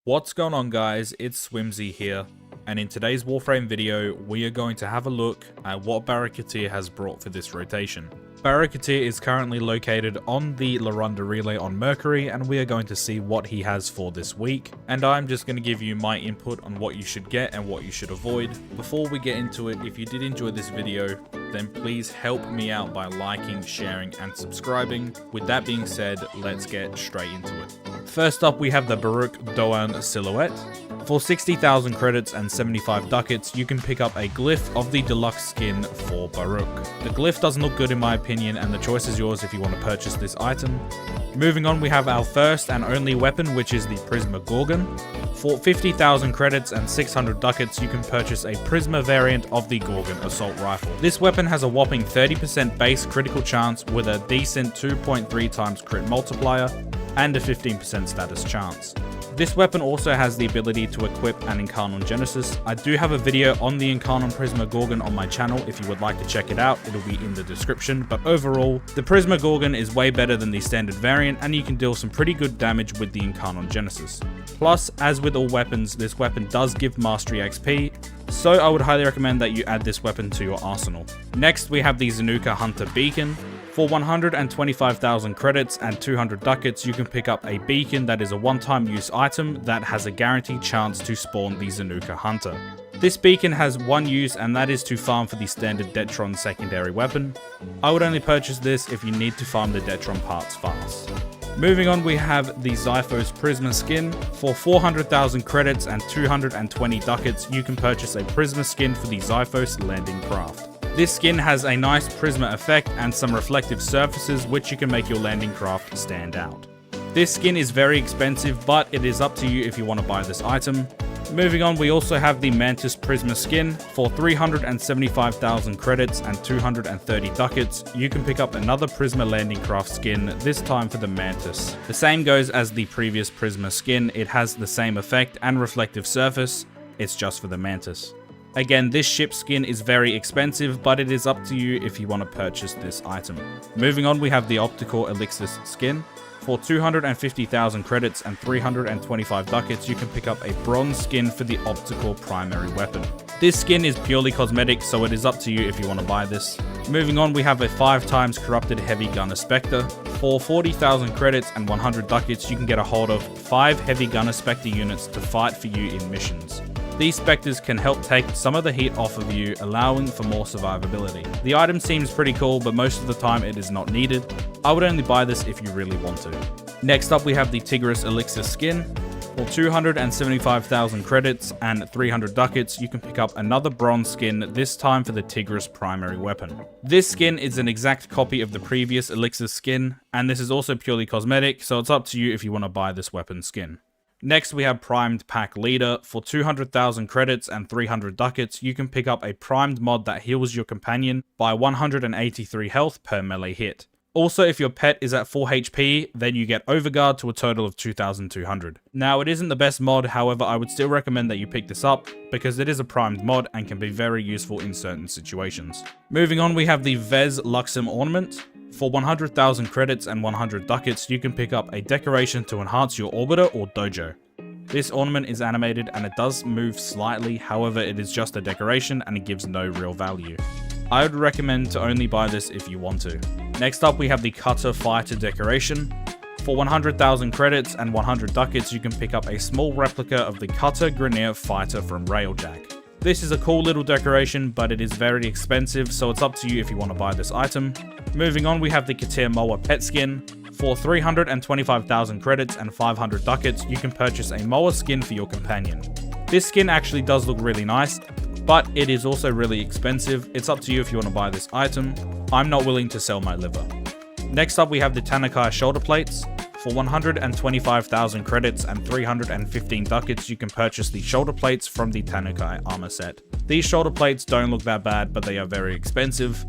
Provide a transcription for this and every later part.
What's going on, guys? It's Swimzyy here, and in today's Warframe video we are going to have a look at what Baruuk Doan has brought for this rotation. Baruuk Doan is currently located on the Larunda Relay on Mercury, and we are going to see what he has for this week, and I'm just going to give you my input on what you should get and what you should avoid. Before we get into it, if you did enjoy this video, then please help me out by liking, sharing and subscribing. With that being said, let's get straight into it. First up, we have the Baruuk Doan Silhouette. For 60,000 credits and 75 ducats, you can pick up a glyph of the deluxe skin for Baruuk. The glyph doesn't look good in my opinion, and the choice is yours if you want to purchase this item. Moving on, we have our first and only weapon, which is the Prisma Gorgon. For 50,000 credits and 600 ducats, you can purchase a Prisma variant of the Gorgon assault rifle. This weapon has a whopping 30% base critical chance with a decent 2.3 times crit multiplier and a 15% status chance. This weapon also has the ability to equip an Incarnon Genesis. I do have a video on the Incarnon Prisma Gorgon on my channel. If you would like to check it out, it'll be in the description. But overall, the Prisma Gorgon is way better than the standard variant, and you can deal some pretty good damage with the Incarnon Genesis. Plus, as with all weapons, this weapon does give Mastery XP, so I would highly recommend that you add this weapon to your arsenal. Next, we have the Zanuka Hunter Beacon. For 125,000 credits and 200 ducats, you can pick up a beacon that is a one-time use item that has a guaranteed chance to spawn the Zanuka Hunter. This beacon has one use, and that is to farm for the standard Detron secondary weapon. I would only purchase this if you need to farm the Detron parts fast. Moving on, we have the Zyphos Prisma skin. For 400,000 credits and 220 ducats, you can purchase a Prisma skin for the Zyphos landing craft. This skin has a nice Prisma effect and some reflective surfaces which you can make your landing craft stand out. This skin is very expensive, but it is up to you if you want to buy this item. Moving on, we also have the Mantis Prisma skin. For 375,000 credits and 230 ducats, you can pick up another Prisma landing craft skin, this time for the Mantis. The same goes as the previous Prisma skin, it has the same effect and reflective surface, it's just for the Mantis. Again, this ship skin is very expensive, but it is up to you if you want to purchase this item. Moving on, we have the Optical Elixir skin. For 250,000 credits and 325 ducats, you can pick up a bronze skin for the Optical primary weapon. This skin is purely cosmetic, so it is up to you if you want to buy this. Moving on, we have a 5 times corrupted heavy gunner Spectre. For 40,000 credits and 100 ducats, you can get a hold of 5 heavy gunner Spectre units to fight for you in missions. These Spectres can help take some of the heat off of you, allowing for more survivability. The item seems pretty cool, but most of the time it is not needed. I would only buy this if you really want to. Next up, we have the Tigris Elixir skin. For 275,000 credits and 300 ducats, you can pick up another bronze skin, this time for the Tigris primary weapon. This skin is an exact copy of the previous Elixir skin, and this is also purely cosmetic, so it's up to you if you want to buy this weapon skin. Next, we have Primed Pack Leader. For 200,000 credits and 300 ducats, you can pick up a primed mod that heals your companion by 183 health per melee hit. Also, if your pet is at 4 HP, then you get Overguard to a total of 2,200. Now, it isn't the best mod, however, I would still recommend that you pick this up, because it is a primed mod and can be very useful in certain situations. Moving on, we have the Vez Luxem Ornament. For 100,000 credits and 100 ducats, you can pick up a decoration to enhance your orbiter or dojo. This ornament is animated and it does move slightly, however it is just a decoration and it gives no real value. I would recommend to only buy this if you want to. Next up, we have the Cutter Fighter decoration. For 100,000 credits and 100 ducats, you can pick up a small replica of the Cutter Grineer Fighter from Railjack. This is a cool little decoration, but it is very expensive, so it's up to you if you want to buy this item. Moving on, we have the Katir Moa pet skin. For 325,000 credits and 500 ducats, you can purchase a Moa skin for your companion. This skin actually does look really nice, but it is also really expensive. It's up to you if you want to buy this item. I'm not willing to sell my liver. Next up, we have the Tanakai shoulder plates. For 125,000 credits and 315 ducats, you can purchase the shoulder plates from the Tanakai armor set. These shoulder plates don't look that bad, but they are very expensive.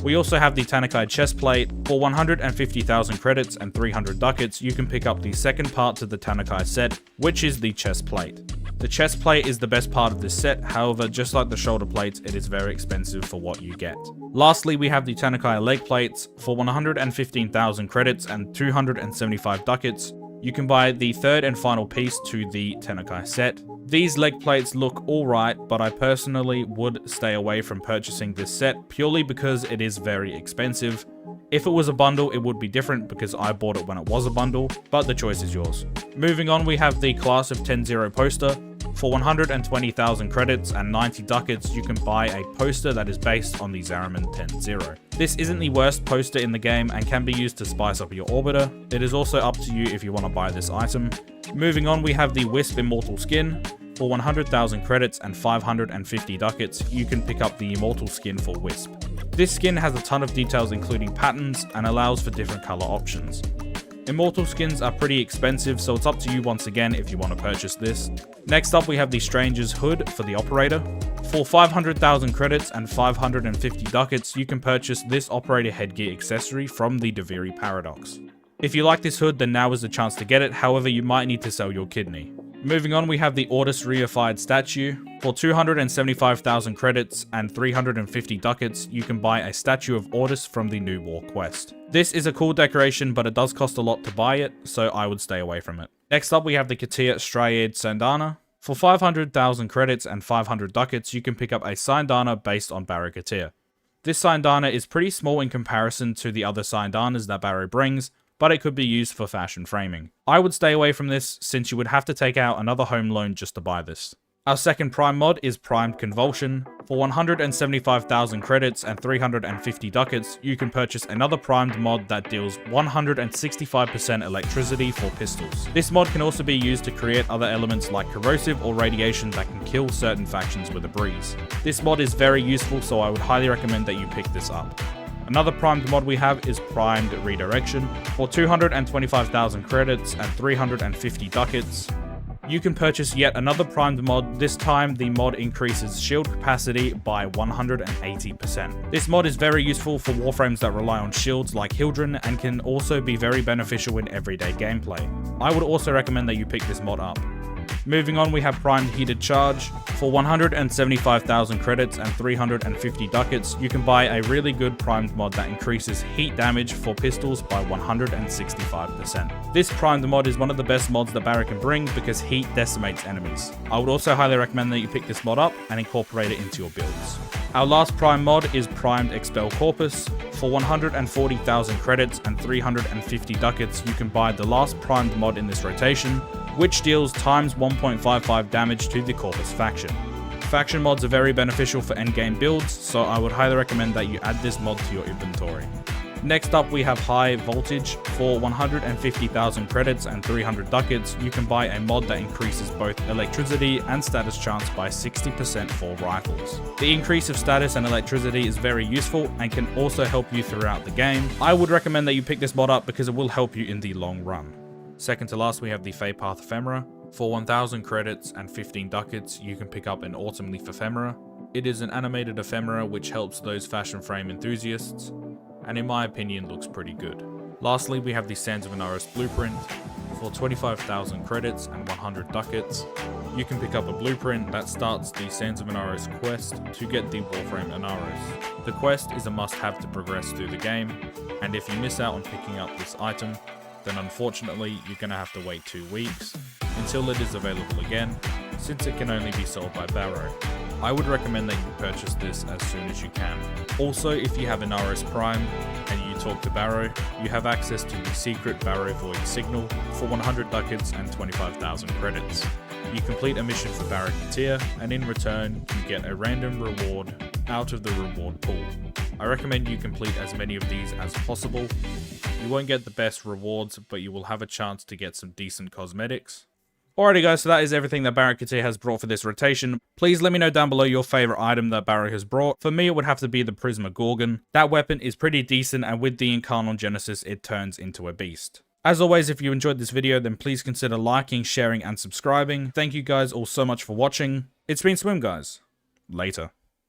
We also have the Tanakai chest plate. For 150,000 credits and 300 ducats, you can pick up the second part to the Tanakai set, which is the chest plate. The chest plate is the best part of this set, however, just like the shoulder plates, it is very expensive for what you get. Lastly, we have the Tanakai leg plates. For 115,000 credits and 275 ducats, you can buy the third and final piece to the Tenakai set. These leg plates look alright, but I personally would stay away from purchasing this set purely because it is very expensive. If it was a bundle, it would be different because I bought it when it was a bundle, but the choice is yours. Moving on, we have the Class of 10-0 poster. For 120,000 credits and 90 ducats, you can buy a poster that is based on the Zariman 10-0. This isn't the worst poster in the game and can be used to spice up your orbiter. It is also up to you if you want to buy this item. Moving on, we have the Wisp Immortal skin. For 100,000 credits and 550 ducats, you can pick up the Immortal skin for Wisp. This skin has a ton of details including patterns and allows for different color options. Immortal skins are pretty expensive, so it's up to you once again if you want to purchase this. Next up, we have the Stranger's Hood for the Operator. For 500,000 credits and 550 ducats, you can purchase this Operator headgear accessory from the Deviri Paradox. If you like this hood, then now is the chance to get it, however you might need to sell your kidney. Moving on, we have the Ortis reified statue. For 275,000 credits and 350 ducats, you can buy a statue of Ortis from the New War quest. This is a cool decoration, but it does cost a lot to buy it, so I would stay away from it. Next up, we have the Teer Striated Sandana. For 500,000 credits and 500 ducats, you can pick up a Sandana based on Baruuk Teer. This Sandana is pretty small in comparison to the other Sandanas that Baro brings, but it could be used for fashion framing. I would stay away from this since you would have to take out another home loan just to buy this. Our second prime mod is Primed Convulsion. For 175,000 credits and 350 ducats, you can purchase another primed mod that deals 165% electricity for pistols. This mod can also be used to create other elements like corrosive or radiation that can kill certain factions with a breeze. This mod is very useful, so I would highly recommend that you pick this up. Another primed mod we have is Primed Redirection. For 225,000 credits and 350 ducats, you can purchase yet another primed mod. This time, the mod increases shield capacity by 180%. This mod is very useful for warframes that rely on shields like Hildren and can also be very beneficial in everyday gameplay. I would also recommend that you pick this mod up. Moving on, we have Primed Heated Charge. For 175,000 credits and 350 ducats, you can buy a really good primed mod that increases heat damage for pistols by 165%. This primed mod is one of the best mods that Baro can bring because heat decimates enemies. I would also highly recommend that you pick this mod up and incorporate it into your builds. Our last prime mod is Primed Expel Corpus. For 140,000 credits and 350 ducats, you can buy the last primed mod in this rotation, which deals times 1.55 damage to the Corpus faction. Faction mods are very beneficial for endgame builds, so I would highly recommend that you add this mod to your inventory. Next up, we have High Voltage. For 150,000 credits and 300 ducats, you can buy a mod that increases both electricity and status chance by 60% for rifles. The increase of status and electricity is very useful and can also help you throughout the game. I would recommend that you pick this mod up because it will help you in the long run. Second to last, we have the Fey Path Ephemera. For 1,000 credits and 15 ducats, you can pick up an Autumn Leaf Ephemera. It is an animated ephemera which helps those fashion frame enthusiasts, and in my opinion looks pretty good. Lastly, we have the Sands of Inaros Blueprint. For 25,000 credits and 100 ducats, you can pick up a blueprint that starts the Sands of Inaros quest to get the Warframe Inaros. The quest is a must-have to progress through the game, and if you miss out on picking up this item, then unfortunately you're going to have to wait 2 weeks until it is available again, since it can only be sold by Baro. I would recommend that you purchase this as soon as you can. Also, if you have an RS Prime and you talk to Baro, you have access to the secret Baro Void Signal for 100 ducats and 25,000 credits. You complete a mission for Baruuk Teer, and in return, you get a random reward out of the reward pool. I recommend you complete as many of these as possible. You won't get the best rewards, but you will have a chance to get some decent cosmetics. Alrighty guys, so that is everything that Baruuk Teer has brought for this rotation. Please let me know down below your favorite item that Baro has brought. For me, it would have to be the Prisma Gorgon. That weapon is pretty decent, and with the Incarnate Genesis, it turns into a beast. As always, if you enjoyed this video, then please consider liking, sharing, and subscribing. Thank you guys all so much for watching. It's been Swim, guys. Later.